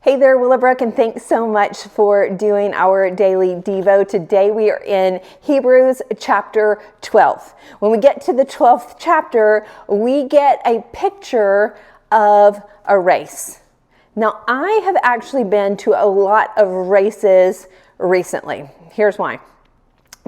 Hey there, Willowbrook, and thanks so much for doing our daily Devo. Today we are in Hebrews chapter 12. When we get to the 12th chapter, we get a picture of a race. Now, I have actually been to a lot of races recently. Here's why.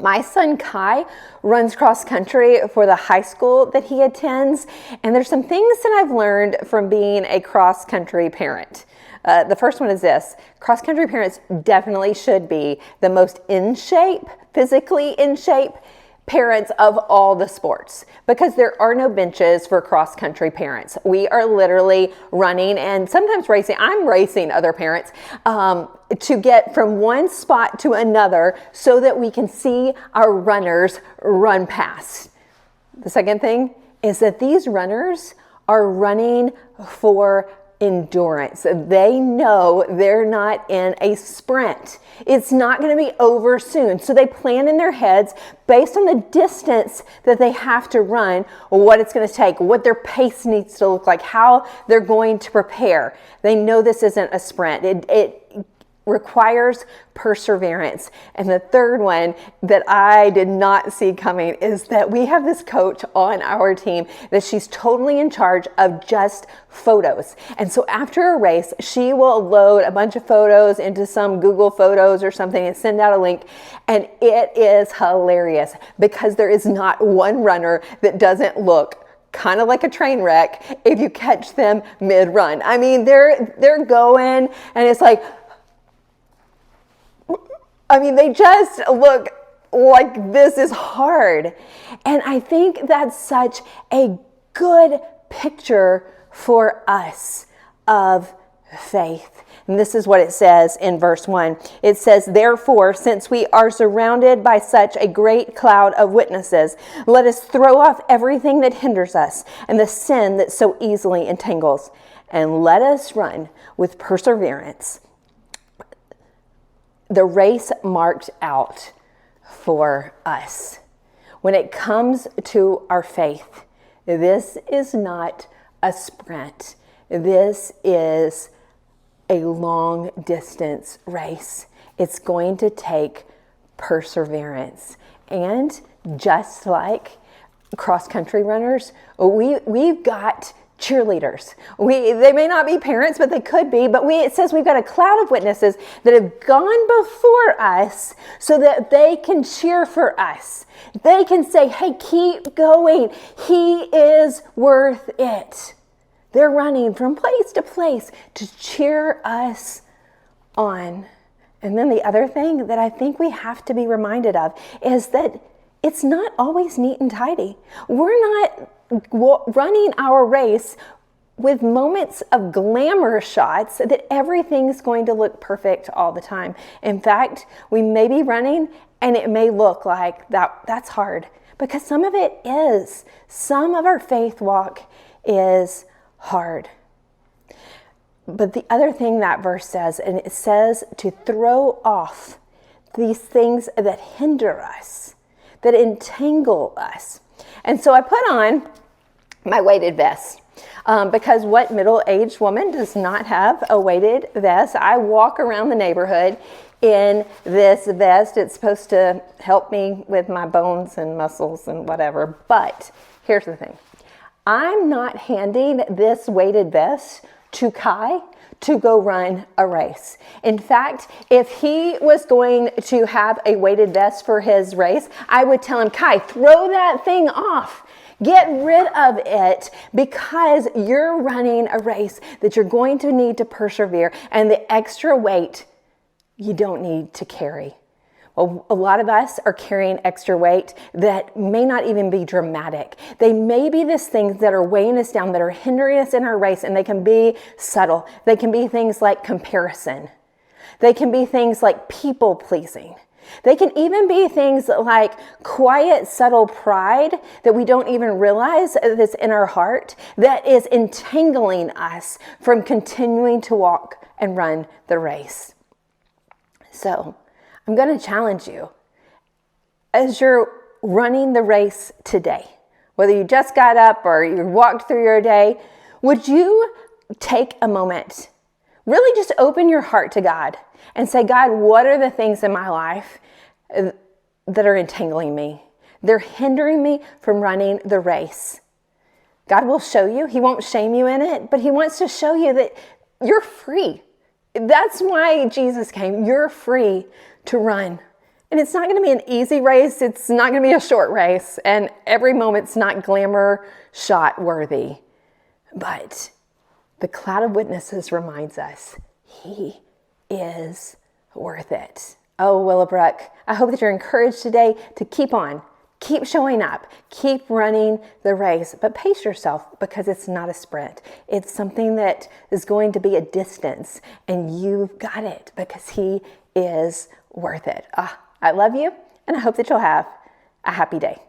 My son Kai runs cross country for the high school that he attends, and there's some things that I've learned from being a cross country parent. The first one is this: cross country parents definitely should be the most in shape, physically in shape parents of all the sports, because there are no benches for cross country parents. We are literally running and sometimes racing. I'm racing other parents to get from one spot to another so that we can see our runners run past. The second thing is that these runners are running for endurance. They know they're not in a sprint. It's not going to be over soon. So they plan in their heads based on the distance that they have to run, what it's going to take, what their pace needs to look like, how they're going to prepare. They know this isn't a sprint. It requires perseverance. And the third one that I did not see coming is that we have this coach on our team that she's totally in charge of just photos. And so after a race, she will load a bunch of photos into some Google Photos or something and send out a link. And it is hilarious because there is not one runner that doesn't look kind of like a train wreck if you catch them mid-run. I mean, they're going and it's like, they just look like this is hard. And I think that's such a good picture for us of faith. And this is what it says in verse 1. It says, "Therefore, since we are surrounded by such a great cloud of witnesses, let us throw off everything that hinders us and the sin that so easily entangles, and let us run with perseverance the race marked out for us." When it comes to our faith, this is not a sprint. This is a long distance race. It's going to take perseverance. And just like cross country runners, we've got cheerleaders. They may not be parents, but they could be. But it says we've got a cloud of witnesses that have gone before us so that they can cheer for us. They can say, hey, keep going. He is worth it. They're running from place to place to cheer us on. And then the other thing that I think we have to be reminded of is that it's not always neat and tidy. We're not running our race with moments of glamour shots that everything's going to look perfect all the time. In fact, we may be running and it may look like that's hard, because some of it is. Some of our faith walk is hard. But the other thing that verse says, and it says to throw off these things that hinder us, that entangle us. And so I put on my weighted vest because what middle-aged woman does not have a weighted vest? I walk around the neighborhood in this vest. It's supposed to help me with my bones and muscles and whatever. But here's the thing. I'm not handing this weighted vest to Kai to go run a race. In fact, if he was going to have a weighted vest for his race, I would tell him, Kai, throw that thing off. Get rid of it, because you're running a race that you're going to need to persevere, and the extra weight you don't need to carry. Well, a lot of us are carrying extra weight that may not even be dramatic. They may be these things that are weighing us down, that are hindering us in our race, and they can be subtle. They can be things like comparison. They can be things like people pleasing. They can even be things like quiet, subtle pride that we don't even realize that's in our heart, that is entangling us from continuing to walk and run the race. So I'm going to challenge you as you're running the race today, whether you just got up or you walked through your day, would you take a moment? Really just open your heart to God and say, God, what are the things in my life that are entangling me? They're hindering me from running the race. God will show you. He won't shame you in it, but he wants to show you that you're free. That's why Jesus came. You're free to run. And it's not going to be an easy race. It's not going to be a short race. And every moment's not glamour shot worthy. But the cloud of witnesses reminds us he is worth it. Oh, Willowbrook, I hope that you're encouraged today to keep on. Keep showing up, keep running the race, but pace yourself because it's not a sprint. It's something that is going to be a distance, and you've got it because he is worth it. I love you, and I hope that you'll have a happy day.